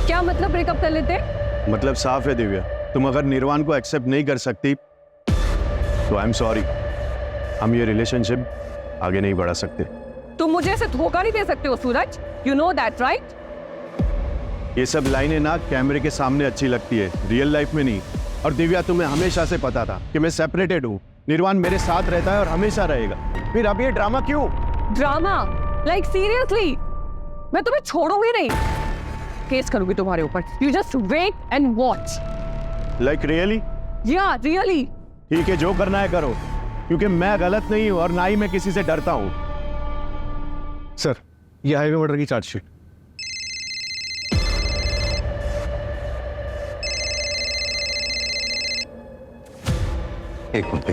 क्या मतलब ब्रेकअप कर लेते? मतलब साफ है दिव्या, तुम अगर निर्वाण को एक्सेप्ट नहीं कर सकती तो आई एम सॉरी, हम ये रिलेशनशिप आगे नहीं बढ़ा सकते। तुम मुझे ऐसे धोखा नहीं दे सकते हो सूरज, यू नो दैट राइट? ये सब लाइनें ना कैमरे के सामने अच्छी लगती है, रियल लाइफ में नहीं। और दिव्या, तुम्हें हमेशा से पता था कि मैं सेपरेटेड हूँ, निर्वाण मेरे साथ रहता है और हमेशा रहेगा, फिर अब ये ड्रामा क्यों? ड्रामा? Like seriously? मैं तुम्हें छोड़ूंगी नहीं, केस करूंगी तुम्हारे ऊपर। You just wait and watch. Like really? या रियली। ठीक है, जो करना है करो, क्योंकि मैं गलत नहीं हूं और ना ही मैं किसी से डरता हूं। सर, ये हाईवे मर्डर की चार्जशीट। एक minute.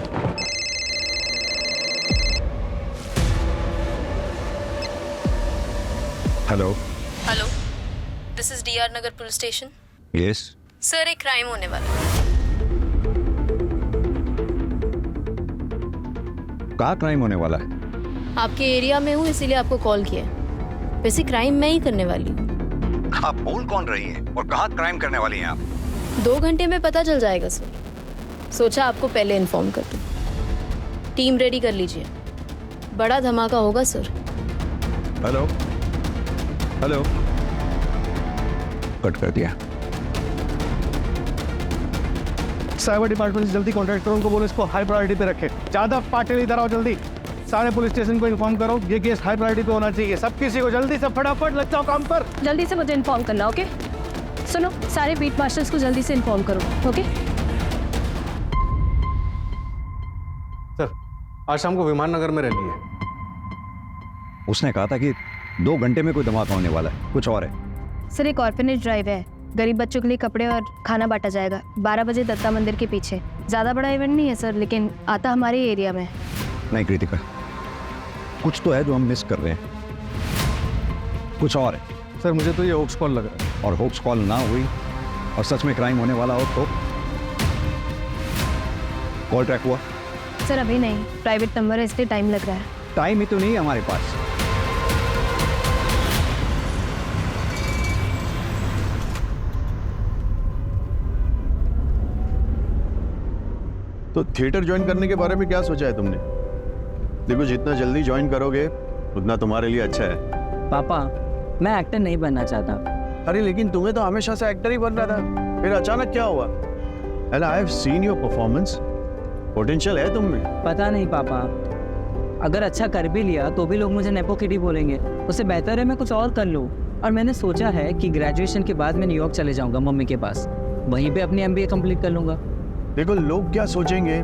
Hello. Hello, this is DR Nagar police station. Yes. Sir, एक क्राइम होने वाला है। कहाँ क्राइम होने वाला है? आपके एरिया में हूँ, इसीलिए आपको कॉल किया है। वैसे क्राइम मैं ही करने वाली हूँ। आप बोल कौन रही हैं और कहाँ क्राइम करने वाली हैं आप? 2 घंटे में पता चल जाएगा सर। सोचा आपको पहले इन्फॉर्म कर दूँ। टीम रेडी कर लीजिए, बड़ा धमाका होगा सर। हेलो हेलो, कट कर दिया। साइबर डिपार्टमेंट से जल्दी कॉन्टैक्ट करो, उनको बोलो इसको हाई प्रायोरिटी पे रखे। ज्यादा पार्टी इधर आओ, जल्दी सारे पुलिस स्टेशन को इन्फॉर्म करो, ये केस हाई प्रायोरिटी पे होना चाहिए। सब किसी को जल्दी से फटाफट लग जाओ काम पर। जल्दी से मुझे इन्फॉर्म करना, ओके? सुनो, सारे बीट मास्टर्स को जल्दी से इन्फॉर्म करो, ओके? सर, आज शाम को विमान नगर में रैली है। उसने कहा था कि 2 घंटे में कोई धमाका होने वाला है, कुछ और है। सर, एक ऑर्फेनेज ड्राइव है, गरीब बच्चों के लिए कपड़े और खाना बांटा जाएगा 12 बजे दत्ता मंदिर के पीछे। ज़्यादा बड़ा इवेंट नहीं है सर, लेकिन आता हमारे एरिया में। नहीं कृतिका, कुछ तो है जो हम मिस कर रहे हैं, कुछ और है। सर, मुझे तो ये होप्स कॉल लग रहा है। और होप्स कॉल ना हुई और सच में क्राइम होने वाला हो तो? कॉल ट्रैक हुआ? सर, अभी नहीं, प्राइवेट नंबर है इसलिए टाइम लग रहा है। टाइम ही तो नहीं है हमारे पास। तो थिएटर ज्वाइन करने के बारे में क्या सोचा है तुमने? देखो, जितना जल्दी ज्वाइन करोगे उतना तुम्हारे लिए अच्छा है। पापा, मैं एक्टर नहीं बनना चाहता। अरे लेकिन तुम्हें तो हमेशा से एक्टर ही बनना था, फिर अचानक क्या हुआ? And I have seen your performance, potential है तुम में। पता नहीं पापा, अगर अच्छा कर भी लिया तो भी लोग मुझे नेपो किडी बोलेंगे। उससे बेहतर है मैं कुछ और कर लूँ। और मैंने सोचा है कि ग्रेजुएशन के बाद मैं न्यूयॉर्क चले जाऊँगा मम्मी के पास, वहीं पे अपनी MBA कंप्लीट कर लूँगा। देखो, लोग क्या सोचेंगे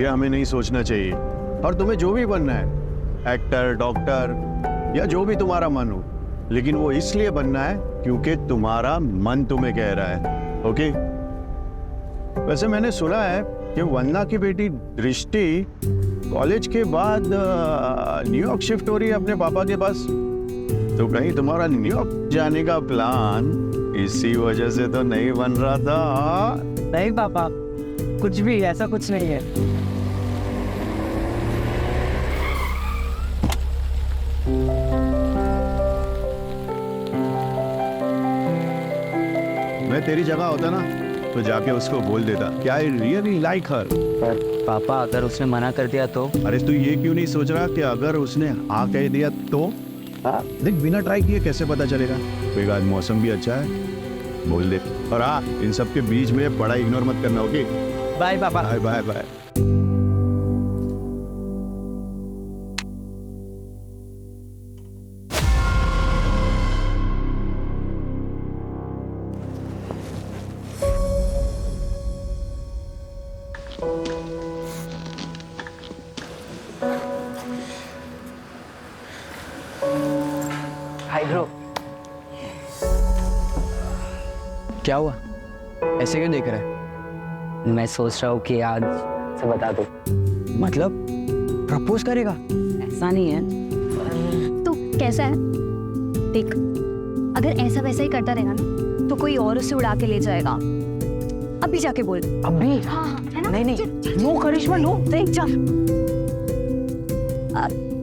ये हमें नहीं सोचना चाहिए। और तुम्हें जो भी बनना है, एक्टर, डॉक्टर या जो भी तुम्हारा मन हो, लेकिन वो इसलिए बनना है क्योंकि तुम्हारा मन तुम्हें कह रहा है, ओके? वैसे मैंने सुना है कि वंदना की बेटी दृष्टि कॉलेज के बाद न्यूयॉर्क शिफ्ट हो रही है अपने पापा के पास। तो कहीं तुम्हारा न्यूयॉर्क जाने का प्लान इसी वजह से तो नहीं बन रहा था? नहीं पापा, कुछ भी ऐसा कुछ नहीं है। मैं तेरी जगह होता ना तो जाके उसको बोल देता कि आई रियली लाइक हर। पर पापा, अगर उसने मना कर दिया तो? अरे तू ये क्यों नहीं सोच रहा कि अगर उसने हाँ कह दिया तो? देख, बिना ट्राई किए कैसे पता चलेगा? कोई आज मौसम भी अच्छा है, बोल दे। और हाँ, इन सब के बीच में बड़ा इग्नोर मत करना, ओके? बाय पापा। Bye bye bye. Hi bro. क्या हुआ, ऐसे क्यों देख रहा है? मैं सोच रहा हूँ कि आज से बता दो। मतलब प्रपोज करेगा? ऐसा नहीं है। तो कैसा है देख, अगर ऐसा वैसा ही करता रहेगा ना तो कोई और उसे उड़ा के ले जाएगा। अभी जाके बोल। अभी? हाँ, है ना? नहीं नहीं, नो करिश्मा नो। देख जा।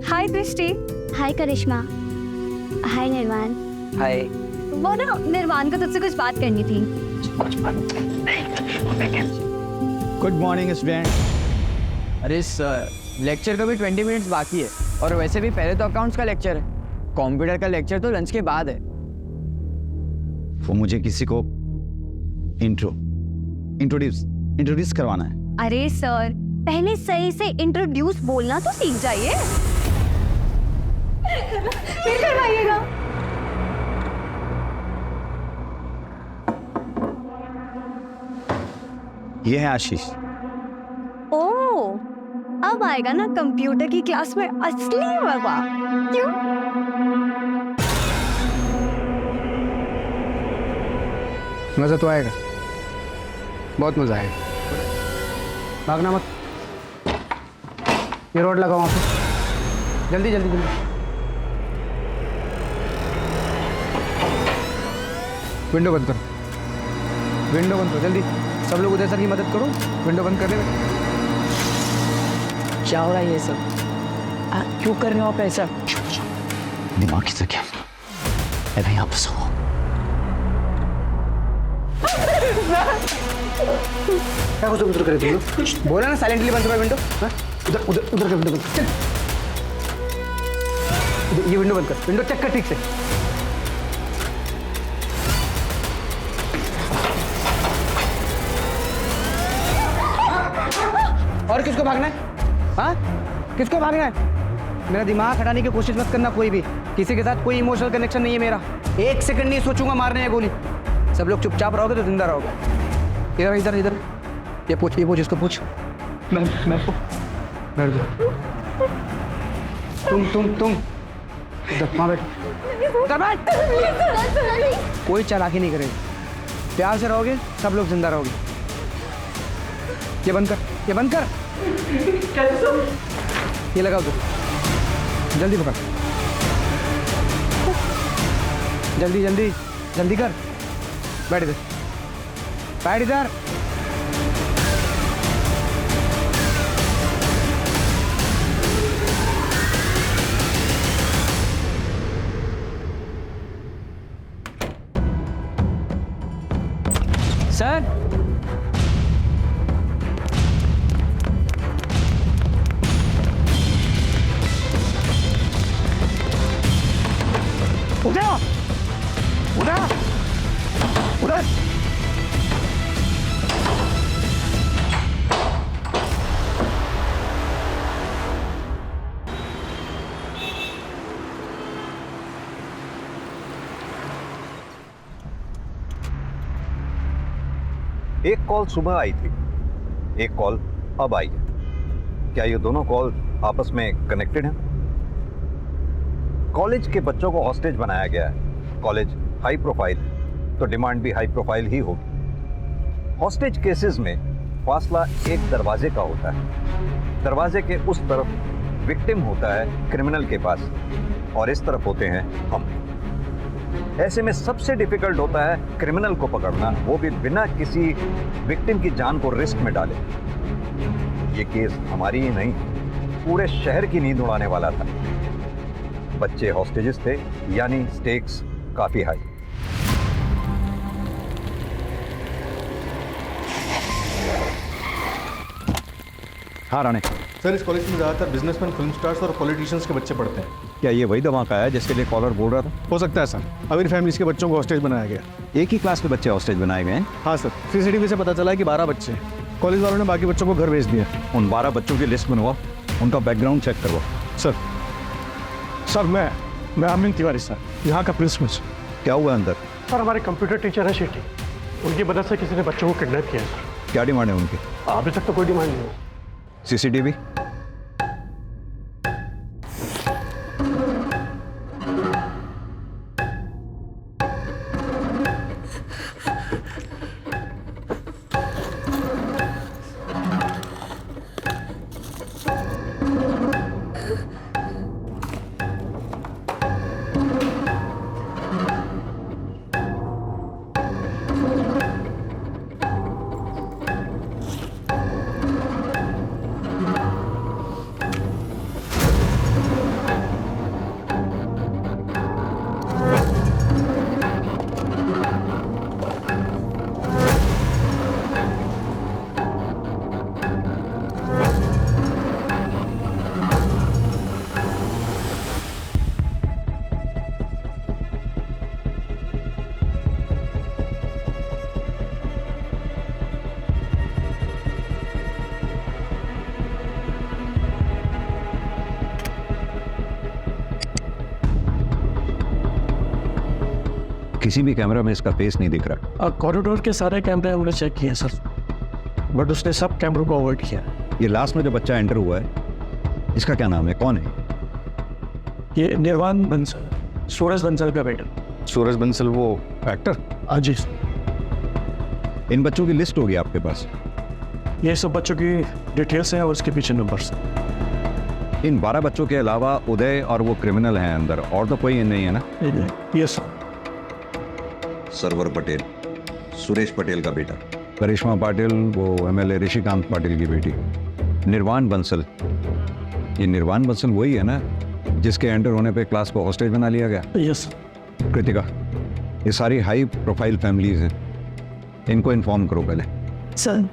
हाय दृष्टि। हाय करिश्मा। हाय निर्वाण। हाय। वो ना निर्वाण को तुझसे कुछ बात करनी थी। Good morning student. अरे सर, लेक्चर का भी 20 मिनट्स बाकी है और वैसे भी पहले तो अकाउंट्स का लेक्चर है, कंप्यूटर का लेक्चर तो लंच के बाद है। वो मुझे किसी को इंट्रोड्यूस करवाना है। अरे सर, पहले सही से इंट्रोड्यूस बोलना तो सीख जाइए। फिर करवाइएगा। ये है आशीष। ओह, अब आएगा ना कंप्यूटर की क्लास में असली मजा। क्यों? मज़ा तो आएगा, बहुत मज़ा आएगा। भागना मत, ये रोड लगाओ वहाँ पे, जल्दी जल्दी जल्दी। विंडो बंद करो, विंडो बंद करो जल्दी। सब लोग उदय सर की मदद करो, विंडो बंद कर ले। क्या हो रहा है ये सब? क्यों कर रहे हो आप ऐसा? दिमाग से क्या अभी आप सो। क्या कुछ उधर करे तुम लोग? बोला ना साइलेंटली बंद करो विंडो। हाँ? उधर उधर उधर का विंडो बंद कर। ये विंडो बंद कर, विंडो चेक कर ठीक से। और किसको भागना है? हाँ, किसको भागना है? मेरा दिमाग हटाने की कोशिश मत करना कोई भी। किसी के साथ कोई इमोशनल कनेक्शन नहीं है मेरा। 1 सेकंड नहीं सोचूंगा मारने है गोली। सब लोग चुपचाप रहोगे तो जिंदा रहोगे। इधर इधर इधर, ये पूछ इसको पूछ। मैं बैठ जाओ। तुम इधर वहाँ बैठ, उधर बैठ। कोई चालाकी नहीं करेगा, प्यार से रहोगे सब लोग जिंदा रहोगे। ये बंद कर, ये बंद कर। ये लगाओ तो जल्दी पकड़, जल्दी जल्दी जल्दी कर। बैठ इधर, बैठ इधर। सर, उधर उधर उधर। एक कॉल सुबह आई थी, एक कॉल अब आई है। क्या ये दोनों कॉल आपस में कनेक्टेड हैं? कॉलेज के बच्चों को हॉस्टेज बनाया गया है। कॉलेज हाई प्रोफाइल तो डिमांड भी हाई प्रोफाइल ही होगी। हॉस्टेज केसेस में फासला एक दरवाजे का होता है। दरवाजे के उस तरफ विक्टिम होता है क्रिमिनल के पास और इस तरफ होते हैं हम। ऐसे में सबसे डिफिकल्ट होता है क्रिमिनल को पकड़ना, वो भी बिना किसी विक्टिम की जान को रिस्क में डाले। ये केस हमारी ही नहीं, पूरे शहर की नींद उड़ाने वाला था। बच्चे हॉस्टेजेस थे, यानी स्टेक्स काफी हाई। हाँ राणे, सर, इस कॉलेज में ज़्यादातर बिजनेसमैन, फिल्म स्टार्स और पॉलिटिशियंस के बच्चे पढ़ते हैं। क्या ये वही धमाका है जिसके लिए कॉलर बोल रहा था? हो सकता है सर, अमीर फैमिलीज के बच्चों को हॉस्टेज बनाया गया। एक ही क्लास के बच्चे हॉस्टेज बनाए गए हैं? हाँ सर, सीसीटीवी से पता चला है कि 12 बच्चे हैं। कॉलेज वालों ने बाकी बच्चों को घर भेज दिया। उन 12 बच्चों की लिस्ट बनवाओ, उनका बैकग्राउंड चेक करवाओ। सर मैं अमित तिवारी सर, यहाँ का प्रिंसिपल। क्या हुआ अंदर? सर, हमारे कंप्यूटर टीचर है शेट्टी, उनकी मदद से किसी ने बच्चों को किडनैप किया है सर। क्या डिमांड है उनकी? अभी तक तो कोई डिमांड नहीं है। सीसीटीवी? किसी भी कैमरा में इसका फेस नहीं दिख रहा। कॉरिडोर के सारे कैमरे हमने चेक किए सर, बट उसने सब कैमरों को अवॉइड किया। ये लास्ट में जो बच्चा एंटर हुआ है, इसका क्या नाम है, कौन है? ये निर्वाण बंसल, सूरज बंसल का बेटा। सूरज बंसल, वो एक्टर? हाँ जी। इन बच्चों की लिस्ट होगी आपके पास? ये सब बच्चों की डिटेल्स हैं और उसके पीछे नंबर्स। इन 12 बच्चों के अलावा उदय और वो क्रिमिनल हैं अंदर, और तो कोई नहीं है ना? Yes sir. सरवर पटेल, सुरेश पटेल का बेटा। करिश्मा पाटिल, वो MLA ऋषिकांत पाटिल की बेटी। निर्वाण बंसल, ये निर्वाण बंसल वही है ना जिसके एंटर होने पे क्लास को हॉस्टेज बना लिया गया? यस। कृतिका, ये सारी हाई प्रोफाइल फैमिलीज हैं, इनको इन्फॉर्म करो पहले। सर।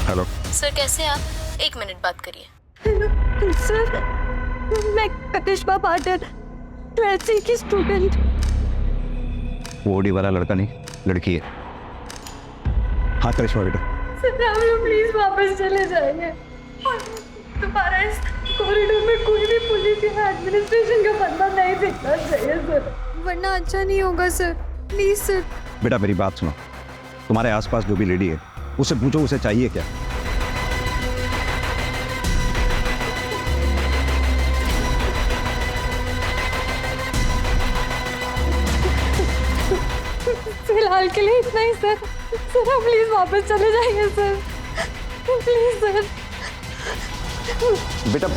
हेलो सर कैसे हैं आप? 1 मिनट बात करिए। सर मैं करिश्मा पाटिल 12th की स्टूडेंट। वो ओडी वाला लड़का नहीं, लड़की है। हाँ करिश्मा बेटा। सर आप लोग प्लीज वापस चले जाइए। दोबारा इस कॉरिडोर में कोई भी पुलिस या एडमिनिस्ट्रेशन का बंदा नहीं दिखना चाहिए सर, वरना अच्छा नहीं होगा सर। Please sir. बेटा मेरी बात सुनो, तुम्हारे आसपास जो भी लेडी है उससे पूछो उसे चाहिए क्या। फिलहाल के लिए इतना ही सर। सर आप प्लीज वापस चले जाइए सर, प्लीज सर। बेटा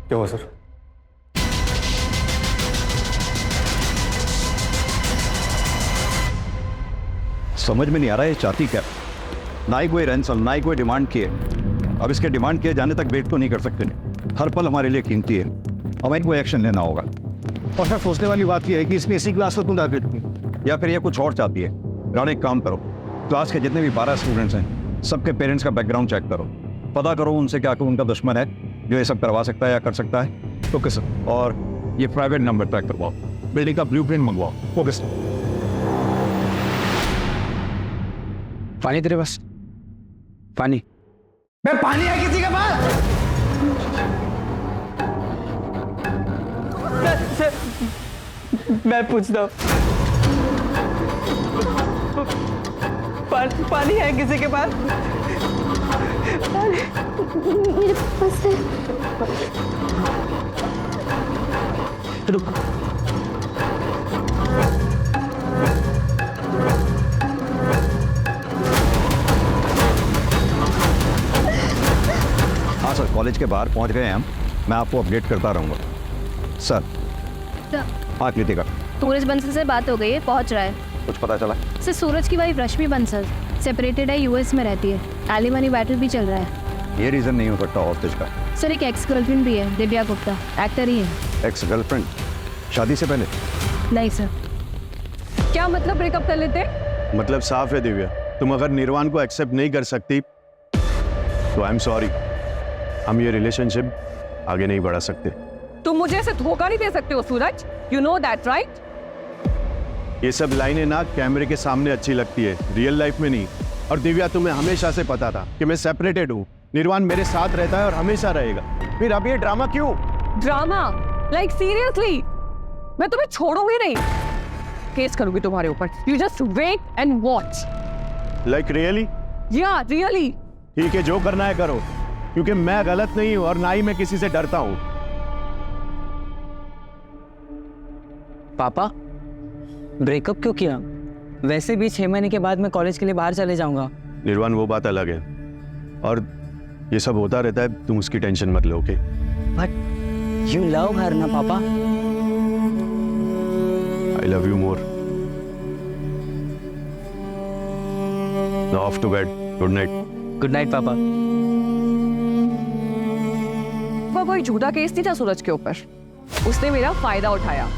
क्या हुआ सर? समझ में नहीं आ रहा है ये चाहती क्या। ना ही कोई रैंसम, ना ही कोई डिमांड की है। अब इसके डिमांड किए जाने तक वेट तो नहीं कर सकते। हर पल हमारे लिए कीमती है, हमें इनको एक्शन लेना होगा। और सर सोचने वाली बात यह है कि इसने इसी क्लास को क्यों टारगेट की, या फिर ये कुछ और चाहती है। राणा एक काम करो, क्लास के जितने भी 12 स्टूडेंट्स हैं सबके पेरेंट्स का बैकग्राउंड चेक करो, पता करो उनसे क्या कोई उनका दुश्मन है जो ये सब करवा सकता है या कर सकता है। Okay sir. और ये प्राइवेट नंबर ट्रैक करवाओ, बिल्डिंग का ब्लूप्रिंट मंगवाओ। Okay sir. पानी तेरे पास? पानी? मैं पानी है किसी के पास? मैं पूछता हूँ, पानी है किसी के पास? मेरे पास है। रुक। हाँ सर, कॉलेज के बाहर पहुंच गए हैं हम, मैं आपको अपडेट करता रहूँगा सर। हाँ कृतिका, सूरज बंसल से बात हो गई है, पहुंच रहा है। कुछ पता चला? सर सूरज की वाइफ रश्मि बंसल सेपरेटेड है, US में रहती है। एलिमनी बैटल भी चल रहा है। ये रीज़न नहीं हो सकता हॉस्टेज का। सर एक एक्स गर्लफ्रेंड भी है, दिव्या गुप्ता, एक्टर ही है। Ex girlfriend? शादी से पहले? नहीं सर। क्या मतलब ब्रेकअप कर लेते? मतलब साफ है दिव्या, तुम अगर निर्वाण को एक्सेप्ट नहीं कर सकती तो आई एम सॉरी, हम ये रिलेशनशिप आगे नहीं बढ़ा सकते। तुम मुझे ऐसे धोखा नहीं दे सकते हो सूरज, यू नो दैट राइट? ये सब लाइनें ना कैमरे के सामने अच्छी लगती है, रियल लाइफ में नहीं। और दिव्या तुम्हें हमेशा से पता था कि मैं सेपरेटेड हूँ, निर्वाण मेरे साथ रहता है और हमेशा रहेगा, फिर अब ये ड्रामा क्यों? ड्रामा? Like seriously? मैं तुम्हें छोड़ूंगी नहीं, केस करूंगी तुम्हारे ऊपर। You just wait and watch. Like really? या रियली। ठीक है, जो करना है करो, क्योंकि मैं गलत नहीं हूं और ना ही मैं किसी से डरता हूं। पापा ब्रेकअप क्यों किया? वैसे भी 6 महीने के बाद मैं कॉलेज के लिए बाहर चले जाऊंगा। निर्वाण वो बात अलग है, और ये सब होता रहता है, तुम उसकी टेंशन मत लो। Okay? But you love her ना पापा? I love you more. Now off to bed, good night. Good night पापा। वो कोई झूठा केस नहीं था सूरज के ऊपर, उसने मेरा फायदा उठाया,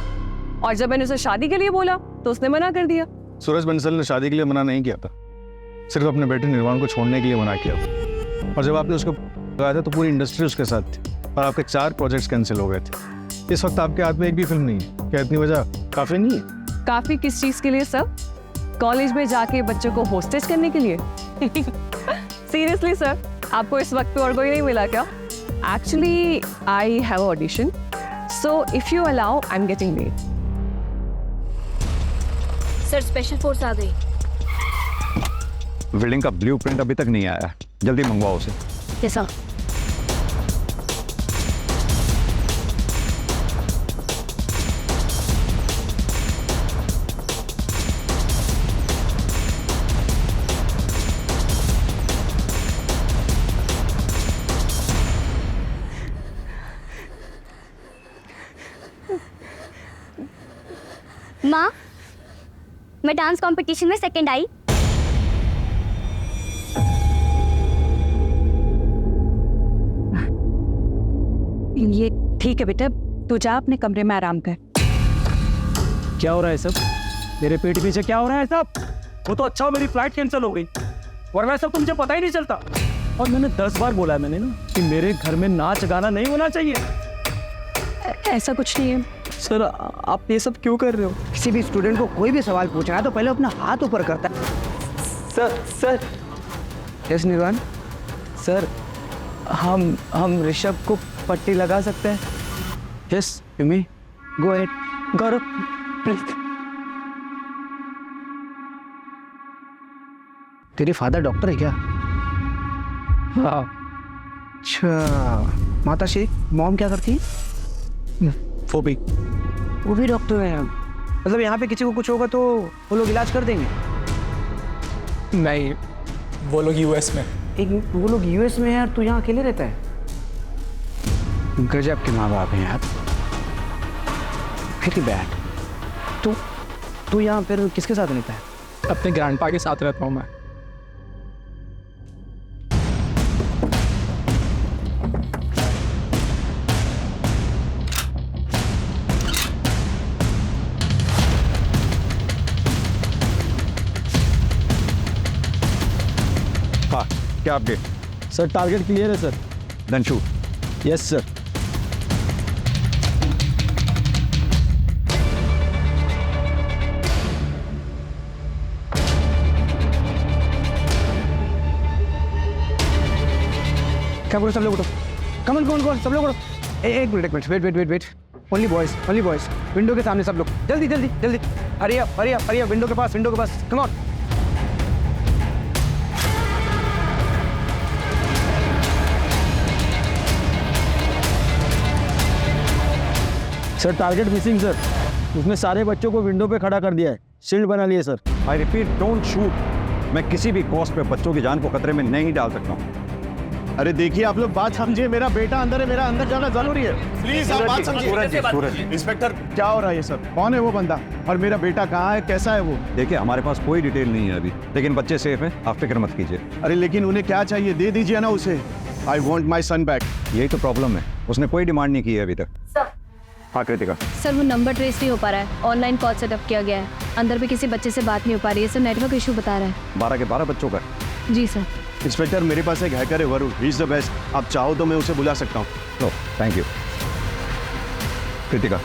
और जब मैंने उसे शादी के लिए बोला तो उसने मना कर दिया। सूरज बंसल ने शादी के लिए मना नहीं किया था, सिर्फ अपने बेटे निर्वाण को छोड़ने के लिए मना किया था। और जब आपने उसको लगाया था तो पूरी इंडस्ट्री उसके साथ थी और आपके 4 प्रोजेक्ट्स कैंसिल हो गए थे। इस वक्त आपके हाथ में एक भी फिल्म नहीं है। क्या इतनी वजह काफ़ी नहीं है? काफी किस चीज के लिए सर? कॉलेज में जाके बच्चों को होस्टेज करने के लिए? सीरियसली सर, आपको इस वक्त पे और कोई नहीं मिला क्या? Actually I have audition, so if you allow I am getting late. Sir special force आ गई। बिल्डिंग का ब्लूप्रिंट अभी तक नहीं आया, जल्दी मंगवाओ उसे। कैसा? माँ, मैं डांस कंपटीशन में सेकंड आई। ये ठीक है बेटा, तू जा अपने कमरे में आराम कर। क्या हो रहा है सब? मेरे पेट पीछे क्या हो रहा है सब? वो तो अच्छा हो मेरी फ्लाइट कैंसिल हो गई, वरना सब तो मुझे पता ही नहीं चलता। और मैंने 10 बार बोला है मैंने ना कि मेरे घर में नाच गाना नहीं होना चाहिए। ऐसा कुछ नहीं है सर, आप ये सब क्यों कर रहे हो? किसी भी स्टूडेंट को कोई भी सवाल पूछना है तो पहले अपना हाथ ऊपर करता है। सर यस निर्वाण, सर हम ऋषभ को पट्टी लगा सकते हैं? Yes you may go ahead. Gaurav please. तेरे फादर डॉक्टर है क्या? हाँ। अच्छा, माता श्री मॉम क्या करती है? वो भी डॉक्टर है। मतलब यहाँ पे किसी को कुछ होगा तो वो लोग इलाज कर देंगे? नहीं, वो लोग यूएस में। वो लोग यूएस में है और तू यहाँ अकेले रहता है? गजब के माँ बाप हैं यार। Very bad. तू यहाँ फिर किसके साथ रहता है? अपने ग्रैंडपा के साथ रहता हूँ मैं। हाँ, क्या अपडेट? सर टारगेट क्लियर है sir. Then shoot. Yes sir. क्या बोलो सब लोग उठो। कमन सब लोग उठो। एक minute wait. Only boys window के सामने सब लोग। जल्दी हरी अप विंडो के पास come on. Sir target missing sir. उसने सारे बच्चों को विंडो पे खड़ा कर दिया है, शील्ड बना लिए sir. I repeat, don't shoot. मैं किसी भी कॉस्ट पे बच्चों की जान को खतरे में नहीं डाल सकता हूँ। अरे देखिए आप लोग बात समझिए, मेरा बेटा अंदर है, मेरा अंदर जाना जरूरी है। प्लीज आप बात समझिए। सूरज, इंस्पेक्टर क्या हो रहा है ये सब? कौन है वो बंदा और मेरा बेटा कहाँ है, कैसा है वो? देखिए हमारे पास कोई डिटेल नहीं है अभी, लेकिन बच्चे सेफ हैं, आप फिक्र मत कीजिए। अरे लेकिन उन्हें क्या चाहिए, दे दीजिए ना उसे। I want my son back. यही तो प्रॉब्लम है, उसने कोई डिमांड नहीं की है अभी तक। हाँ कृतिका। सर वो नंबर ट्रेस नहीं हो पा रहा है, ऑनलाइन कॉल सेटअप किया गया है, अंदर भी किसी बच्चे से बात नहीं हो पा रही है सर, नेटवर्क इशू बता रहा है। 12 के 12 बच्चों का? जी सर। इंस्पेक्टर मेरे पास एक हैकर है Varun, he is the best. आप चाहो तो मैं उसे बुला सकता हूँ। No thank you. कृतिका,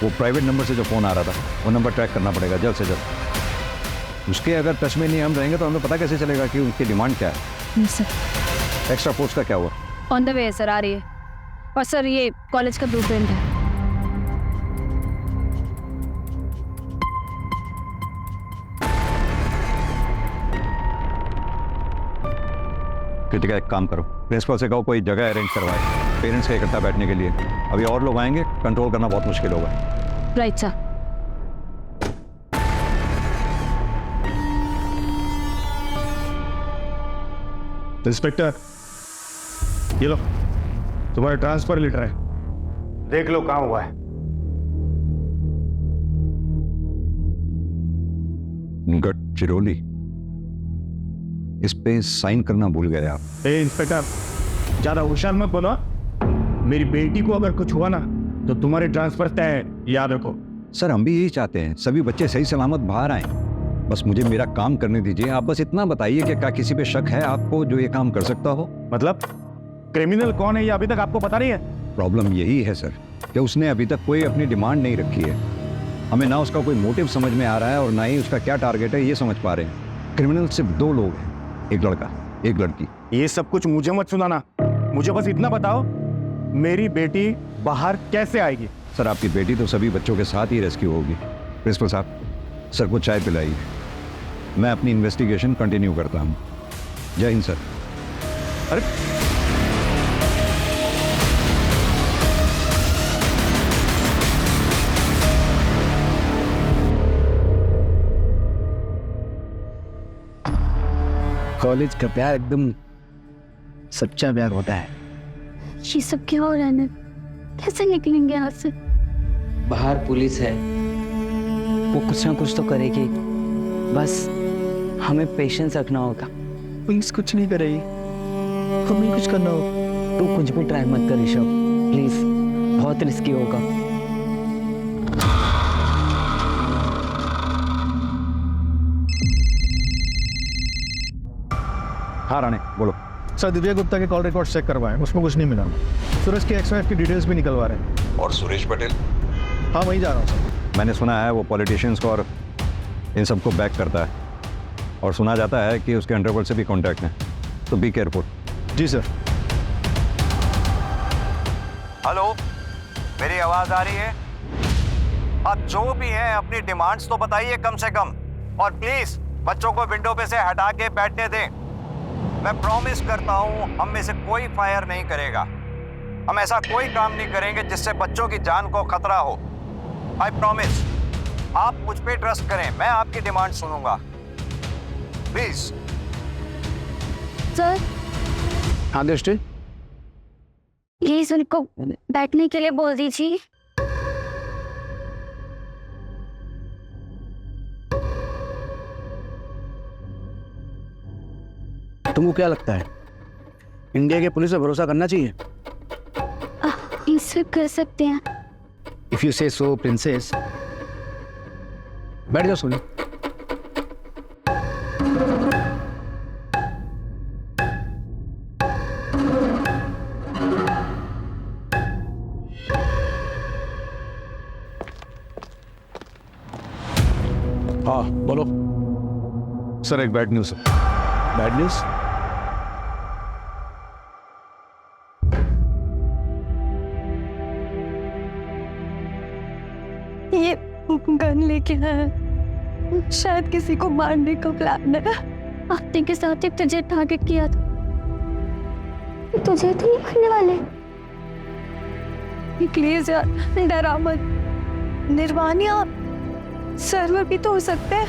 वो प्राइवेट नंबर से जो फ़ोन आ रहा था वो नंबर ट्रैक करना पड़ेगा जल्द से जल्द। उसके अगर टच में नहीं हम रहेंगे तो हमें पता कैसे चलेगा कि उनकी डिमांड क्या है। सर एक्स्ट्रा फोर्स का क्या हुआ? ऑन द वे है सर, आ रही है। और सर ये कॉलेज का ब्लूप्रिंट है। कृतिका एक काम करो, प्रिंसिपल से कहो कोई जगह अरेंज करवाए पेरेंट्स के इकट्ठा बैठने के लिए। अभी और लोग आएंगे, कंट्रोल करना बहुत मुश्किल होगा। Right sir. इंस्पेक्टर ये लो, तुम्हारा ट्रांसफर लेटर है, देख लो कहाँ हुआ है। गडचिरोली, इस पे साइन करना भूल गए आप। ए इंस्पेक्टर, ज्यादा होशियार मत बनो। मेरी बेटी को अगर कुछ हुआ ना तो तुम्हारे ट्रांसफर तय है, याद रखो। सर हम भी यही चाहते हैं, सभी बच्चे सही सलामत बाहर आए। बस मुझे मेरा काम करने दीजिए। आप बस इतना बताइए कि क्या किसी पे शक है आपको जो ये काम कर सकता हो? मतलब क्रिमिनल कौन है ये अभी तक आपको पता नहीं है? प्रॉब्लम यही है सर कि उसने अभी तक कोई अपनी डिमांड नहीं रखी है। हमें ना उसका कोई मोटिव समझ में आ रहा है और ना ही उसका क्या टारगेट है ये समझ पा रहे हैं। क्रिमिनल सिर्फ 2 लोग हैं, एक लड़का एक लड़की। ये सब कुछ मुझे मत सुनाना, मुझे बस इतना बताओ मेरी बेटी बाहर कैसे आएगी? सर आपकी बेटी तो सभी बच्चों के साथ ही रेस्क्यू होगी। प्रिंसिपल साहब सर को चाय पिलाइए, मैं अपनी इन्वेस्टिगेशन कंटिन्यू करता हूँ। जय हिंद सर। अरे कॉलेज का प्यार एकदम सच्चा प्यार होता है। ये सब क्या हो रहा है? कैसे निकलेंगे यहाँ से? बाहर पुलिस है, वो कुछ ना कुछ तो करेगी, बस हमें पेशेंस रखना होगा। पुलिस कुछ नहीं करेगी, हमें कुछ करना होगा। तू कुछ भी ट्राई मत कर ऋषभ, प्लीज, बहुत रिस्की होगा। हाँ राणे बोलो। सर दिव्या गुप्ता के कॉल रिकॉर्ड चेक करवाएं, उसमें कुछ नहीं मिला। सूरज के एक्स-वाइफ की डिटेल्स भी निकलवा रहे हैं। और सुरेश पटेल? हाँ वहीं जा रहा हूँ सर। मैंने सुना है वो पॉलिटिशियंस को और इन सबको बैक करता है, और सुना जाता है कि उसके अंडरवर्ल्ड से भी कॉन्टैक्ट है, तो बी केयरफुल। जी सर। हेलो, मेरी आवाज आ रही है? अब जो भी है अपनी डिमांड्स तो बताइए कम से कम, और प्लीज बच्चों को विंडो पे से हटा के बैठने दें। मैं प्रॉमिस करता हूं हम में से कोई फायर नहीं करेगा। हम ऐसा कोई काम नहीं करेंगे जिससे बच्चों की जान को खतरा हो। I promise. आप मुझ पे ट्रस्ट करें, मैं आपकी डिमांड सुनूंगा, प्लीज। सर हाँ दृष्टि, प्लीज उनको बैठने के लिए बोल दीजिए। तुमको क्या लगता है इंडिया के पुलिस पे भरोसा करना चाहिए? इस कर सकते हैं। इफ यू से सो प्रिंसेस। बैठ जाओ सोनी। हाँ बोलो। सर एक बैड न्यूज़ है। Bad news? ये गन लेके आया, शायद किसी को मारने का प्लान है। आफ्ते के साथ एक तुझे टारगेट किया था, तुझे तो नहीं मारने वाले। प्लीज यार डरा मत। निर्वाणिया सर्वर भी तो हो सकते हैं।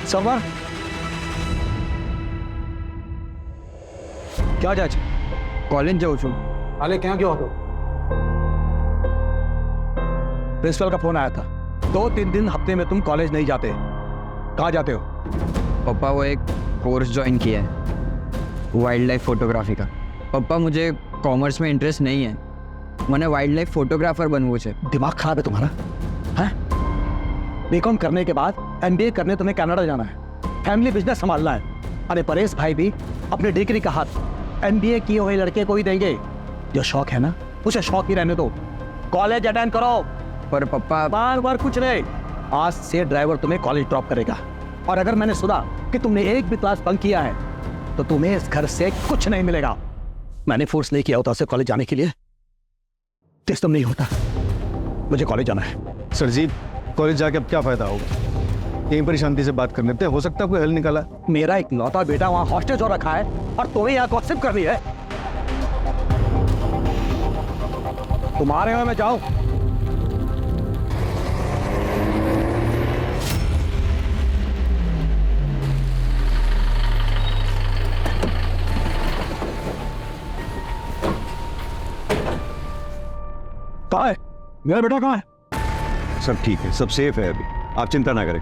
सर्वर क्या जाए? कॉलेज जाओ छो। अरे क्या क्यों हो? प्रिंसिपल का फोन आया था, 2-3 दिन हफ्ते में तुम कॉलेज नहीं जाते। कहाँ जाते हो? पापा वो एक कोर्स ज्वाइन किया है वाइल्ड लाइफ फोटोग्राफी का। पापा मुझे कॉमर्स में इंटरेस्ट नहीं है, मैंने वाइल्ड लाइफ फोटोग्राफर बनवू है। दिमाग खराब है तुम्हारा? हैं? बीकॉम करने के बाद एमबीए करने तुम्हें कनाडा जाना है, फैमिली बिजनेस संभालना है। अरे परेश भाई भी अपने डिग्री का हाथ एमबीए किए हुए लड़के को ही देंगे। जो शौक है ना उसे शौक ही रहने दो, कॉलेज अटेंड करो। पर पापा बार बार कुछ नहीं, आज से ड्राइवर तुम्हें कॉलेज ड्रॉप करेगा। और अगर मैंने सुना कि तुमने एक भी क्लास बंक किया है तो तुम्हें इस घर से कुछ नहीं मिलेगा। मैंने फोर्स नहीं किया होता उसे कॉलेज जाने के लिए, सिस्टम नहीं होता। मुझे कॉलेज जाना है। सर जी कॉलेज जाके अब क्या फायदा होगा? यहीं पर शांति से बात कर लेते हैं, हो सकता है कोई हल निकाला। मेरा एक लौता बेटा वहां हॉस्टेज हो रखा है और तुम्हें यहाँ गॉसिप कर रही है। तुम्हारे में मैं जाऊं? कहाँ है मेरा बेटा? कहाँ है? सब ठीक है, सब सेफ है अभी, आप चिंता ना करें।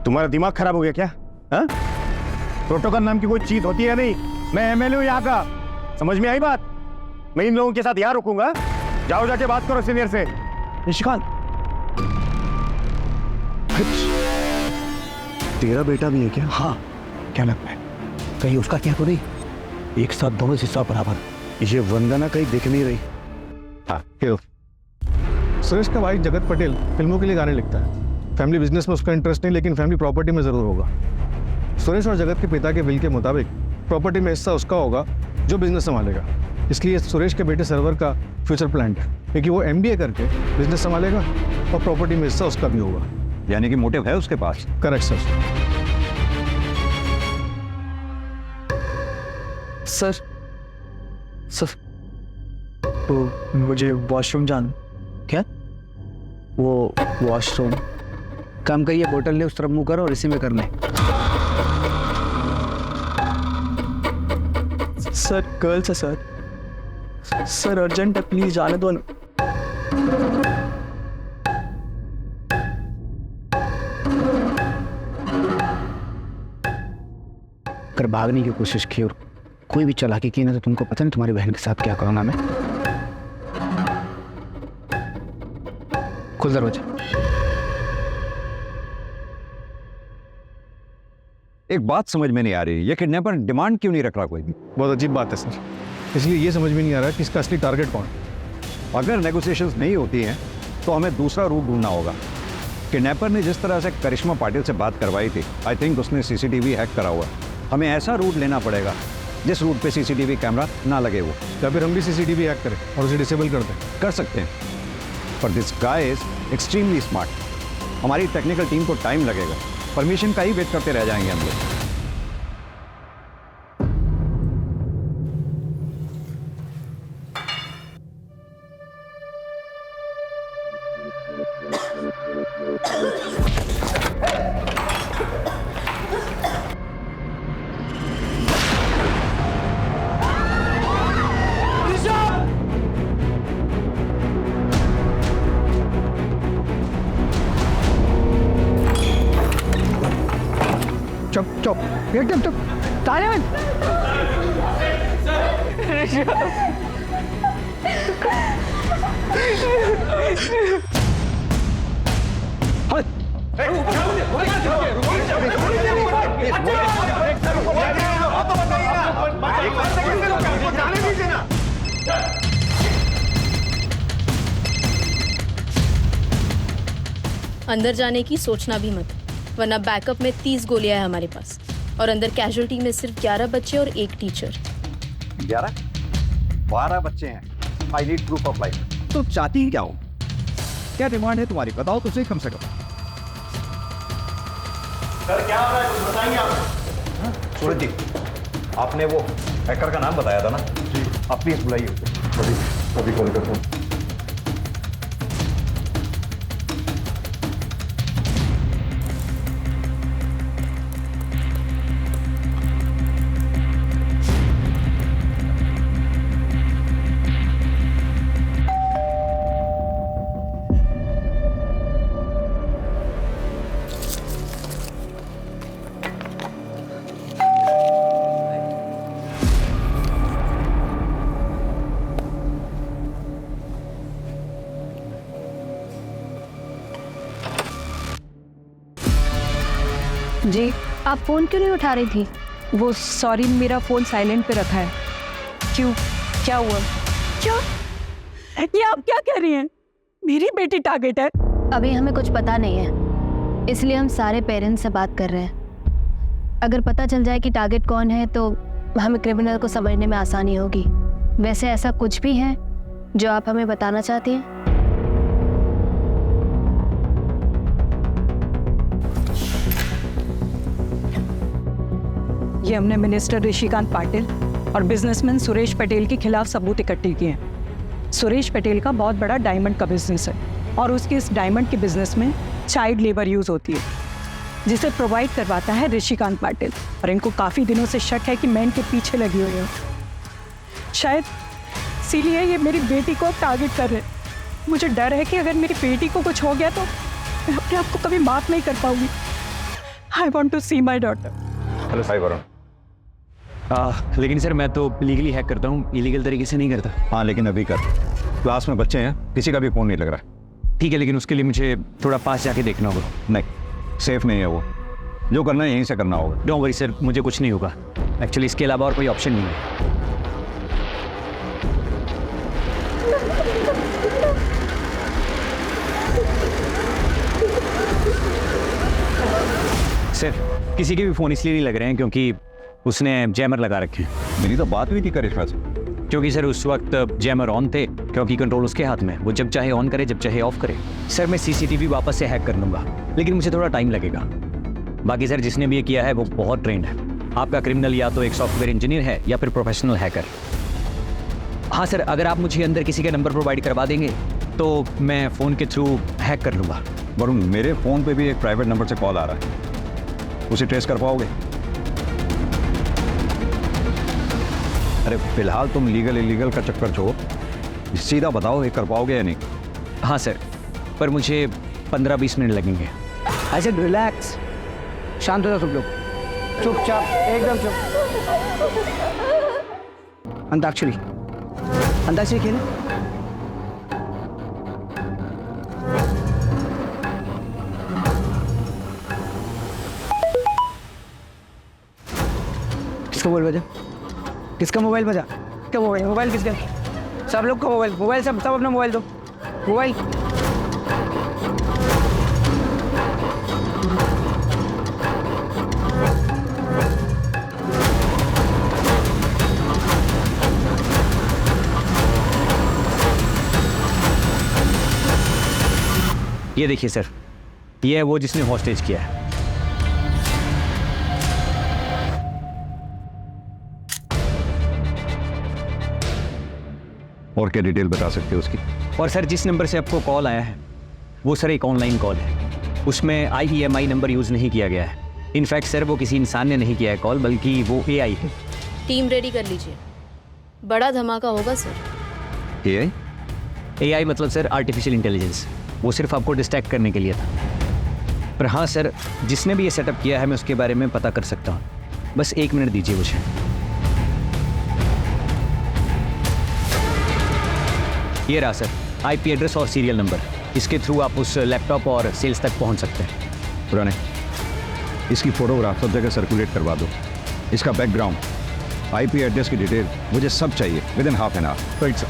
तुम्हारा दिमाग खराब हो गया क्या? हाँ? प्रोटोकॉल नाम की कोई चीज होती है नहीं? मैं एमएलए हूँ यहाँ का, समझ में आई बात? मैं इन लोगों के साथ यहाँ रुकूंगा। जाओ जाके बात करो सीनियर से। निशिकांत, तेरा बेटा भी है क्या? हाँ, क्या लगता है कहीं उसका क्या तो नहीं? एक साथ दोनों हिस्सा बराबर। ये वंदना कहीं दिख नहीं रही। हाँ, हेलो। सुरेश का भाई जगत पटेल फिल्मों के लिए गाने लिखता है। फैमिली बिजनेस में उसका इंटरेस्ट नहीं, लेकिन फैमिली प्रॉपर्टी में जरूर होगा। सुरेश और जगत के पिता के विल के मुताबिक प्रॉपर्टी में हिस्सा उसका होगा जो बिजनेस संभालेगा। इसलिए सुरेश के बेटे सरवर का फ्यूचर प्लान है, क्योंकि वो MBA करके बिजनेस संभालेगा और प्रॉपर्टी में हिस्सा उसका भी होगा। यानी कि मोटिव है उसके पास। Correct sir. सर तो मुझे वॉशरूम जाना। क्या? वो वॉशरूम काम करिए, बोतल ले उस तरफ मुंह करो और इसी में करना है। सर गर्ल्स है सर। सर अर्जेंट है, प्लीज जाने दो ना। अगर भागने की कोशिश की और कोई भी चालाकी की ना, तो तुमको पता नहीं तुम्हारी बहन के साथ क्या करूंगा मैं। खुल दरवाजा। एक बात समझ में नहीं आ रही, ये किडनैपर डिमांड क्यों नहीं रख रहा कोई भी? बहुत अजीब बात है सर, इसलिए ये समझ में नहीं आ रहा कि इसका असली टारगेट कौन है। अगर नेगोशिएशंस नहीं होती हैं तो हमें दूसरा रूट ढूंढना होगा। किडनैपर ने जिस तरह से करिश्मा पाटिल से बात करवाई थी, आई थिंक उसने CCTV हैक करा हुआ है। हमें ऐसा रूट लेना पड़ेगा जिस रूट पे CCTV कैमरा ना लगे वो। या फिर हम भी CCTV हैक करें और उसे डिसेबल कर दें। कर सकते हैं, पर this guy is extremely smart. हमारी टेक्निकल टीम को टाइम लगेगा, परमिशन का ही वेट करते रह जाएंगे हम लोग। चुप चुप एकदम चुप। ताले में अंदर जाने की सोचना भी मत, वरना बैकअप में 30 गोलियां है हमारे पास, और अंदर कैजुअल्टी में सिर्फ 11 बच्चे और 1 टीचर। 11? 12 बच्चे हैं। I need proof of life. तो चाहती क्या हो? क्या डिमांड है तुम्हारी? बताओ तो सही कम से कम। सर क्या हो रहा है, कुछ बताएंगे आप? सूरज जी, आपने वो हैकर का नाम बताया था ना जी, आप प्लीज बुलाइए उसे। अभी कॉल करता हूँ। जी, आप फोन क्यों नहीं उठा रही थी? वो सॉरी, मेरा फ़ोन साइलेंट पे रखा है। क्यों, क्या हुआ? क्या? ये आप क्या कह रही हैं? मेरी बेटी टारगेट है। अभी हमें कुछ पता नहीं है, इसलिए हम सारे पेरेंट्स से बात कर रहे हैं। अगर पता चल जाए कि टारगेट कौन है तो हमें क्रिमिनल को समझने में आसानी होगी। वैसे ऐसा कुछ भी है जो आप हमें बताना चाहती हैं? ये हमने मिनिस्टर ऋषिकांत पाटिल और बिजनेसमैन सुरेश पटेल के खिलाफ सबूत इकट्ठे किए हैं। सुरेश पटेल का बहुत बड़ा डायमंड का बिजनेस है और उसके इस डायमंड के बिजनेस में चाइल्ड लेबर यूज होती है, जिसे प्रोवाइड करवाता है ऋषिकांत पाटिल। और इनको काफ़ी दिनों से शक है कि मैं इनके पीछे लगी हुई हूँ। शायद इसीलिए ये मेरी बेटी को टारगेट कर रहे हैं। मुझे डर है कि अगर मेरी बेटी को कुछ हो गया तो मैं अपने आप को कभी माफ नहीं कर पाऊंगी। I want to see my daughter. Hello Sai Varun, लेकिन सर मैं तो लीगली हैक करता हूँ, इलीगल तरीके से नहीं करता। हाँ लेकिन अभी कर, क्लास में बच्चे हैं, किसी का भी फ़ोन नहीं लग रहा। ठीक है, लेकिन उसके लिए मुझे थोड़ा पास जाके देखना होगा। नहीं, सेफ नहीं है वो, जो करना है यहीं से करना होगा। डोंट वरी सर, मुझे कुछ नहीं होगा। एक्चुअली इसके अलावा और कोई ऑप्शन नहीं है। सर किसी के भी फ़ोन इसलिए नहीं लग रहे हैं क्योंकि उसने जैमर लगा रखे हैं। मेरी तो बात हुई थी करिश्मा से। क्योंकि सर उस वक्त जैमर ऑन थे, क्योंकि कंट्रोल उसके हाथ में, वो जब चाहे ऑन करे जब चाहे ऑफ करे। सर मैं सीसीटीवी वापस से हैक कर लूँगा, लेकिन मुझे थोड़ा टाइम लगेगा। बाकी सर जिसने भी ये किया है वो बहुत ट्रेंड है। आपका क्रिमिनल या तो एक सॉफ्टवेयर इंजीनियर है या फिर प्रोफेशनल हैकर। हाँ सर, अगर आप मुझे अंदर किसी का नंबर प्रोवाइड करवा देंगे तो मैं फ़ोन के थ्रू हैक कर लूँगा। वरुण, मेरे फ़ोन पे भी एक प्राइवेट नंबर से कॉल आ रहा है, उसे ट्रेस कर पाओगे? अरे फिलहाल तुम लीगल इलीगल का चक्कर छोड़ो, सीधा बताओ ये कर पाओगे या नहीं? हाँ सर, पर मुझे 15-20 मिनट लगेंगे। आई सेड रिलैक्स, शांत हो जाओ सब लोग, चुपचाप एकदम चुप। अंताक्षरी, अंताक्षरी खेले। किसका मोबाइल बजा? किसका मोबाइल बजा? क्या मोबाइल? मोबाइल किसका? सब लोग का मोबाइल, मोबाइल सब अपना मोबाइल दो, मोबाइल। ये देखिए सर, ये है वो जिसने हॉस्टेज किया है। और क्या डिटेल बता सकते हो उसकी? और सर जिस नंबर से आपको कॉल आया है वो सर एक ऑनलाइन कॉल है, उसमें IEMI नंबर यूज़ नहीं किया गया है। इनफैक्ट सर वो किसी इंसान ने नहीं किया है कॉल, बल्कि वो AI है। टीम रेडी कर लीजिए, बड़ा धमाका होगा सर। AI? AI मतलब सर आर्टिफिशियल इंटेलिजेंस, वो सिर्फ आपको डिस्ट्रैक्ट करने के लिए था। पर हाँ सर, जिसने भी ये सेटअप किया है मैं उसके बारे में पता कर सकता हूँ, बस 1 मिनट दीजिए मुझे। ये रहा सर IP एड्रेस और सीरियल नंबर, इसके थ्रू आप उस लैपटॉप और सेल्स तक पहुँच सकते हैं। पुराने इसकी फोटोग्राफ सब जगह सर्कुलेट करवा दो, इसका बैकग्राउंड, IP एड्रेस की डिटेल, मुझे सब चाहिए within half an hour. Right sir.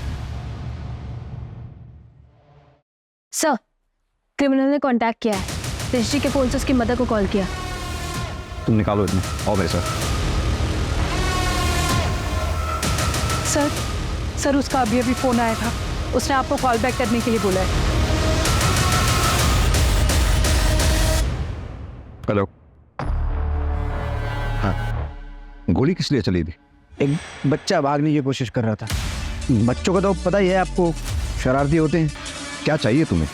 Sir, criminal ने कांटेक्ट किया है, ऋषि के फोन से उसकी मदर को कॉल किया। तुम निकालो इतना। आओ मेरे साथ। सर उसका अभी फ़ोन आया था, उसने आपको कॉल बैक करने के लिए बोला है। हेलो। हाँ, गोली किस लिए चली थी? एक बच्चा भागने की कोशिश कर रहा था। बच्चों का तो पता ही है आपको, शरारती होते हैं। क्या चाहिए तुम्हें?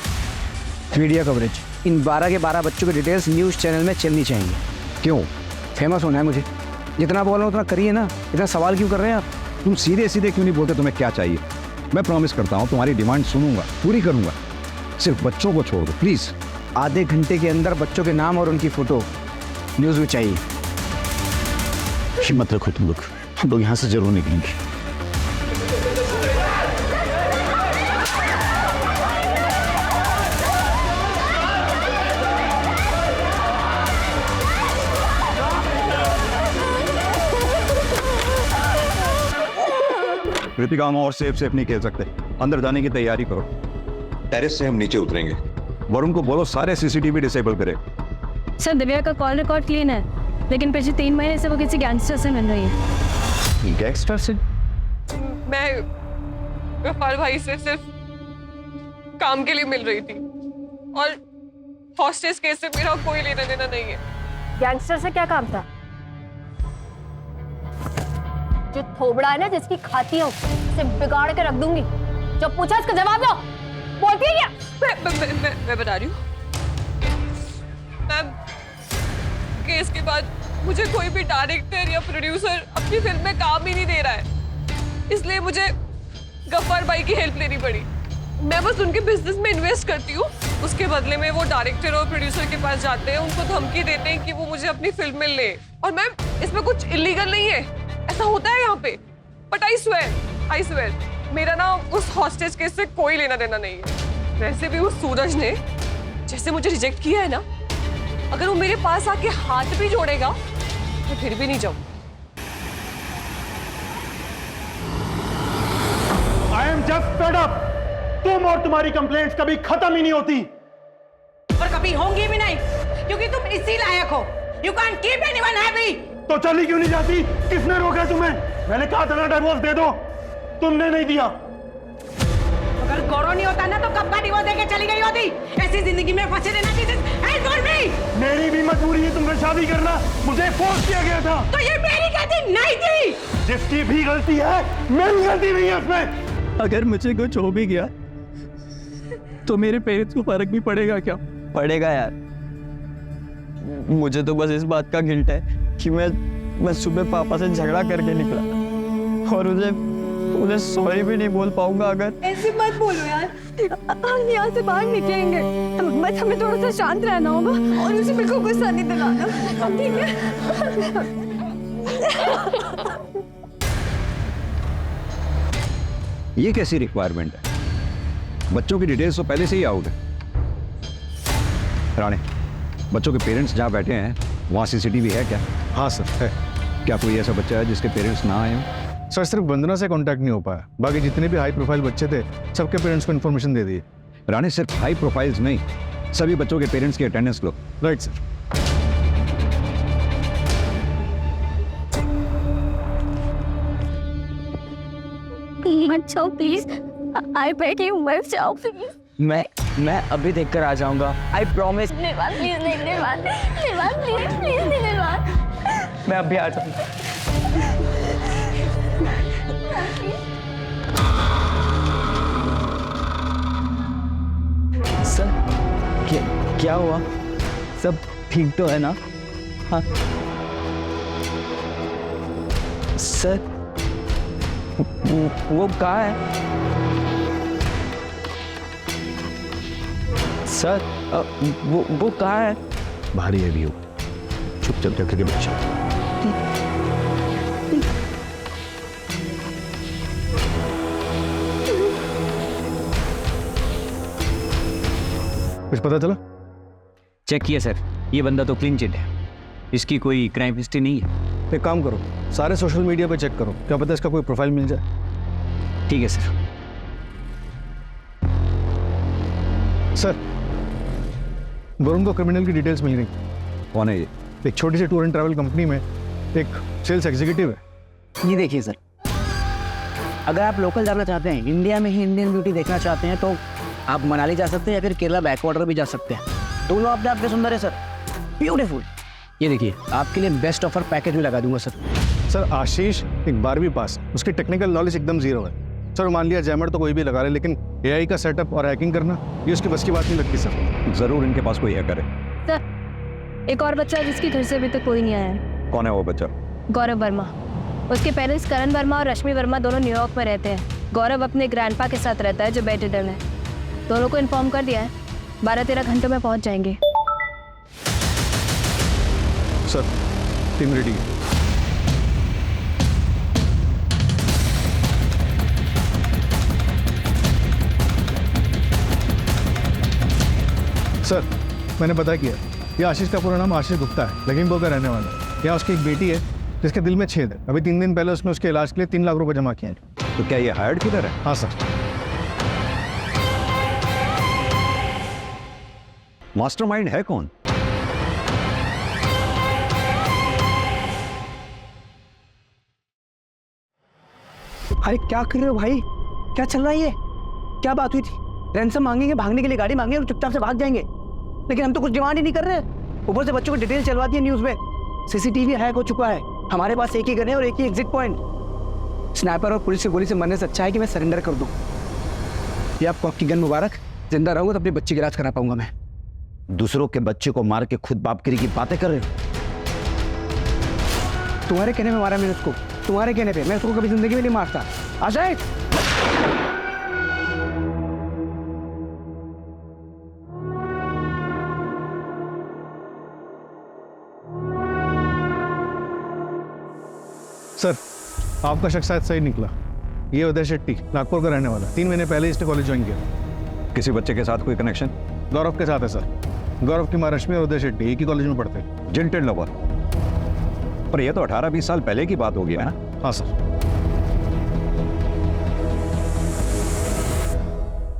मीडिया कवरेज, इन 12 के 12 बच्चों की डिटेल्स न्यूज़ चैनल में चलनी चाहिए। क्यों? फेमस होना है मुझे। जितना बोल रहा हूँ उतना करिए ना, इतना सवाल क्यों कर रहे हैं आप? तुम सीधे सीधे क्यों नहीं बोलते तुम्हें क्या चाहिए? मैं प्रॉमिस करता हूँ तुम्हारी डिमांड सुनूंगा, पूरी करूंगा। सिर्फ बच्चों को छोड़ दो प्लीज। आधे घंटे के अंदर बच्चों के नाम और उनकी फोटो न्यूज़ में चाहिए। हिम्मत रखो तुम लोग, हम लोग यहाँ से जरूर निकलेंगे। कृतिका, हम और सेफ नहीं खेल सकते, अंदर जाने की तैयारी करो। टेरेस से हम नीचे उतरेंगे। वरुण को बोलो सारे CCTV डिसेबल करे। सर, दिव्या का कॉल रिकॉर्ड क्लीन है, लेकिन पिछले 3 महीने से वो किसी गैंगस्टर से मिल रही है। गैंगस्टर से? मैं गफ्फार भाई से सिर्फ काम के लिए मिल रही थी, और हॉस्टेज केस से मेरा कोई लेना देना नहीं है। गैंगस्टर से क्या काम था? जो थोबड़ा है ना, जिसकी खाती हूँ, उसे बिगाड़ के रख दूंगी। जब पूछा इसका जवाब दो। बोलती है क्या? मैं बता रही हूँ मैम, केस के बाद मुझे कोई भी डायरेक्टर या प्रोड्यूसर अपनी फिल्म में काम ही नहीं दे रहा है, इसलिए मुझे गफ्फार भाई की हेल्प लेनी पड़ी। मैं बस उनके बिजनेस में इन्वेस्ट करती हूँ, उसके बदले में वो डायरेक्टर और प्रोड्यूसर के पास जाते हैं, उनको धमकी देते हैं कि वो मुझे अपनी फिल्म में ले। और मैम, इसमें कुछ इलीगल नहीं है, ऐसा होता है यहाँ पे। बट आई स्वेयर मेरा ना उस हॉस्टेज केस से कोई लेना देना नहीं है। वैसे भी उस सूरज ने जैसे मुझे रिजेक्ट किया है ना, अगर वो मेरे पास आके हाथ भी जोड़ेगा मैं फिर भी नहीं जाऊँ। I am just fed up. तुम और तुम्हारी कंप्लेंट्स कभी खत्म ही नहीं होती और कभी होंगी भी नहीं, क्योंकि तुम इसी लायक हो। You can't keep anyone happy. तो चली क्यों नहीं जाती? किसने रोका तुम्हें? मैंने कहा था ना डिवोर्स दे दो, तुमने नहीं दिया। अगर गौरव नहीं होता ना तो कब का डिवोर्स देके चली गई होती। ऐसी जिंदगी में फंसे रहना hell for me. मेरी भी मजबूरी है तुमसे शादी करना, मुझे फोर्स किया गया था। तो ये मेरी गलती नहीं थी। जिसकी भी गलती है, मेरी गलती नहीं है उसमें। अगर मुझे कुछ हो भी गया तो मेरे पेरेंट्स को फर्क भी पड़ेगा क्या? पड़ेगा यार। मुझे तो बस इस बात का गिल्ट है कि मैं सुबह पापा से झगड़ा करके निकला और उन्हें सॉरी भी नहीं बोल पाऊंगा। अगर ऐसे मत बोलो यार, हम यहाँ से बाहर निकलेंगे, बस हमें थोड़ा सा शांत रहना होगा और उसे बिल्कुल गुस्सा नहीं दिलाना, ठीक है? ये कैसी रिक्वायरमेंट है? बच्चों की डिटेल्स तो पहले से ही आउट है। राणे, बच्चों के पेरेंट्स जहाँ बैठे हैं वहाँ सीसीटीवी है क्या? हाँ सर है। क्या कोई ऐसा बच्चा है जिसके पेरेंट्स ना आए हों? सर सिर्फ वंदना से कांटेक्ट नहीं हो पाया, बाकी जितने भी हाई प्रोफाइल बच्चे थे सबके पेरेंट्स को इन्फॉर्मेशन दे दी। राणे, सिर्फ हाई प्रोफाइल्स नहीं, सभी बच्चों के पेरेंट्स की अटेंडेंस लो। Right sir. मत जाओ प्लीज, आई बेग यू मत जाओ प्लीज। मैं अभी देख कर आ जाऊंगा, आई प्रॉमिस। निर्वाण प्लीज नहीं, निर्वाण प्लीज प्लीज नहीं, निर्वाण। मैं अभी आ जाऊंगा। सर क्या हुआ? सब ठीक तो है ना? हाँ सर, वो कहाँ है? सर वो कहाँ है? भारी है व्यू, चुपचाप देख के बच्चा। कुछ पता चला? चेक किया सर, ये बंदा तो क्लीन चिट है, इसकी कोई क्राइम हिस्ट्री नहीं है। एक काम करो, सारे सोशल मीडिया पे चेक करो, क्या पता इसका कोई प्रोफाइल मिल जाए। ठीक है सर। सर, वरुण को क्रिमिनल की डिटेल्स मिल गई। कौन है ये? एक छोटी सी टूर एंड ट्रैवल कंपनी में एक सेल्स एग्जीक्यूटिव है। ये देखिए सर, अगर आप लोकल जाना चाहते हैं, इंडिया में ही इंडियन ब्यूटी देखना चाहते हैं तो आप मनाली जा सकते हैं या फिर केरला बैकवाटर भी जा सकते हैं। दोनों अपने आप में सुंदर है सर, ब्यूटीफुल। ये देखिए, आपके लिए बेस्ट ऑफर पैकेज भी लगा दूंगा सर। सर आशीष एक 12वीं पास, उसकी टेक्निकल नॉलेज एकदम जीरो है। सर मान लिया जैमर तो कोई भी लगा रहे, लेकिन एआई का सेटअप और हैकिंग करना ये उसकी बस की बात नहीं लगती सर। जरूर इनके पास कोई हैकर है। सर, एक और बच्चा जिसके घर से अभी तक कोई नहीं आया है। कौन है वो बच्चा? गौरव वर्मा। उसके पेरेंट्स करण वर्मा और रश्मि वर्मा दोनों न्यूयॉर्क में रहते हैं। गौरव अपने ग्रैंडपा के साथ रहता है जो बेड रिडन है। दोनों को इन्फॉर्म कर दिया है, 12-13 घंटों में पहुंच जाएंगे। सर टीम रेडी है। सर मैंने पता किया, ये आशीष का पूरा नाम आशीष गुप्ता है, लखीमपुर का रहने वाला है। यहाँ उसकी एक बेटी है जिसके दिल में छेद है। अभी 3 दिन पहले उसने उसके इलाज के लिए 3 लाख रुपए जमा किए हैं। तो क्या ये हायर्ड किलर है? हाँ सर। मास्टरमाइंड है कौन? अरे क्या कर रहे हो भाई? क्या चल रहा है ये? क्या बात हुई थी? रैंसम मांगेंगे, भागने के लिए गाड़ी मांगेंगे और चुपचाप से भाग जाएंगे, लेकिन हम तो कुछ डिमांड ही नहीं कर रहे। ऊपर से बच्चों को डिटेल चलवा दी है न्यूज़ में। सीसीटीवी हैक हो चुका है, हमारे पास एक ही गन है और एक ही एग्जिट पॉइंट। स्नाइपर और पुलिस की गोली से मरने से अच्छा है कि मैं सरेंडर कर दूं। ये आपको आपकी गन मुबारक। जिंदा रहूंगा तो अपनी बच्ची का इलाज करा पाऊंगा मैं। दूसरों के बच्चे को मार के खुद बापगिरी की बातें कर रहे हो? तुम्हारे कहने में मारा मैंने उसको, तुम्हारे कहने पे। मैं उसको कभी जिंदगी में नहीं मारता। अजय, सर आपका शख्स शायद सही निकला। ये उदय शेट्टी नागपुर का रहने वाला, 3 महीने पहले ही इसने कॉलेज ज्वाइन किया। किसी बच्चे के साथ कोई कनेक्शन? गौरव के साथ है सर। गौरव की माँ रश्मि और उदय शेट्टी एक ही कॉलेज में पढ़ते हैं। जिंटेड लवर। पर यह तो 18-20 साल पहले की बात होगी ना? हाँ सर।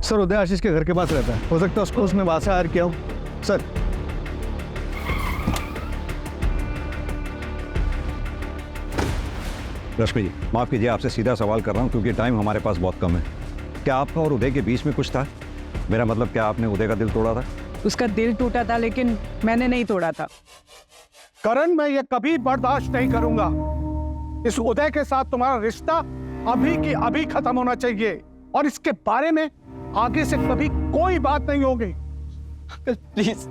सर उदय आशीष के घर के पास रहता है, हो सकता है उसको उसमें वहां से हायर किया हो सर। रश्मि जी, माफ कीजिए, आपसे सीधा सवाल कर रहा हूं क्योंकि टाइम हमारे पास बहुत कम है। क्या आपका और उदय के बीच में कुछ था? मेरा मतलब, क्या आपने उदय का दिल तोड़ा था? उसका दिल टूटा था लेकिन मैंने नहीं तोड़ा था। करण, मैं ये कभी बर्दाश्त नहीं करूंगा। इस उदय के साथ तुम्हारा रिश्ता अभी की अभी खत्म होना चाहिए और इसके बारे में आगे से कभी कोई बात नहीं होगी। अंकल प्लीज,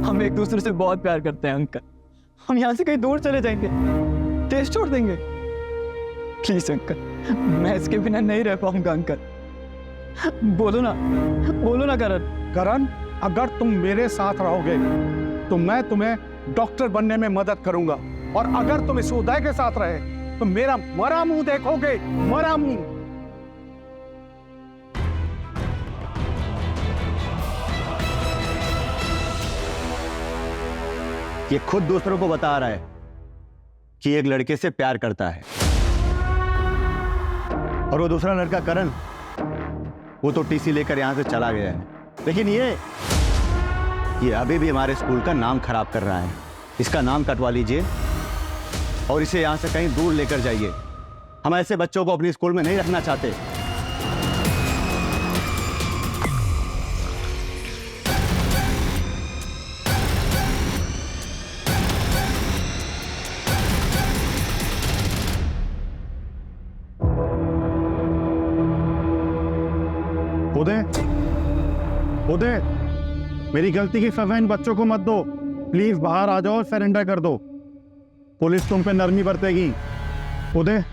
हम एक दूसरे से बहुत प्यार करते हैं अंकल। हम यहाँ से कहीं दूर चले जाएंगे, देश छोड़ देंगे। प्लीज अंकल, मैं इसके बिना नहीं रह पाऊंगा अंकल। बोलो ना करण, अगर तुम मेरे साथ रहोगे तो मैं तुम्हें डॉक्टर बनने में मदद करूंगा, और अगर तुम इस उदय के साथ रहे तो मेरा मरा मुंह देखोगे, मरा मुंह। ये खुद दूसरों को बता रहा है कि एक लड़के से प्यार करता है, और वो दूसरा लड़का करण, वो तो टीसी लेकर यहां से चला गया है। लेकिन ये अभी भी हमारे स्कूल का नाम खराब कर रहा है। इसका नाम कटवा लीजिए और इसे यहां से कहीं दूर लेकर जाइए। हम ऐसे बच्चों को अपने स्कूल में नहीं रखना चाहते। उदय, मेरी गलती की सजा इन बच्चों को मत दो। प्लीज बाहर आ जाओ और सरेंडर कर दो। पुलिस तुम पे नरमी बरतेगी। उदय,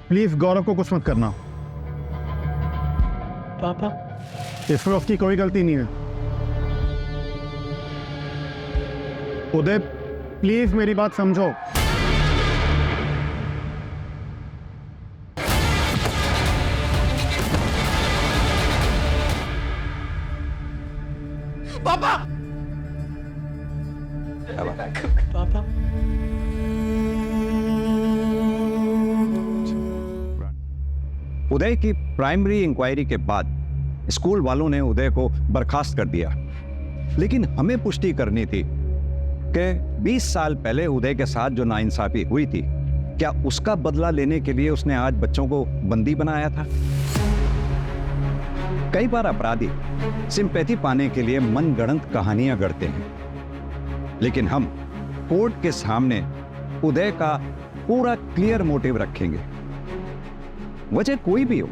प्लीज गौरव को कुछ मत करना। पापा, इसमें उसकी कोई गलती नहीं है। उदय, प्लीज मेरी बात समझो। पापा, पापा। उदय की प्राइमरी इंक्वायरी के बाद स्कूल वालों ने उदय को बर्खास्त कर दिया, लेकिन हमें पुष्टि करनी थी कि 20 साल पहले उदय के साथ जो नाइंसाफी हुई थी, क्या उसका बदला लेने के लिए उसने आज बच्चों को बंदी बनाया था? कई बार अपराधी सिंपैथी पाने के लिए मनगढ़ंत कहानियां गढ़ते हैं, लेकिन हम कोर्ट के सामने उदय का पूरा क्लियर मोटिव रखेंगे। वजह कोई भी हो,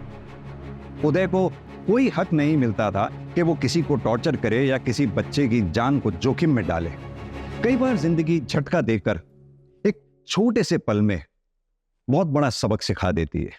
उदय को कोई हक नहीं मिलता था कि वो किसी को टॉर्चर करे या किसी बच्चे की जान को जोखिम में डाले। कई बार जिंदगी झटका देकर एक छोटे से पल में बहुत बड़ा सबक सिखा देती है।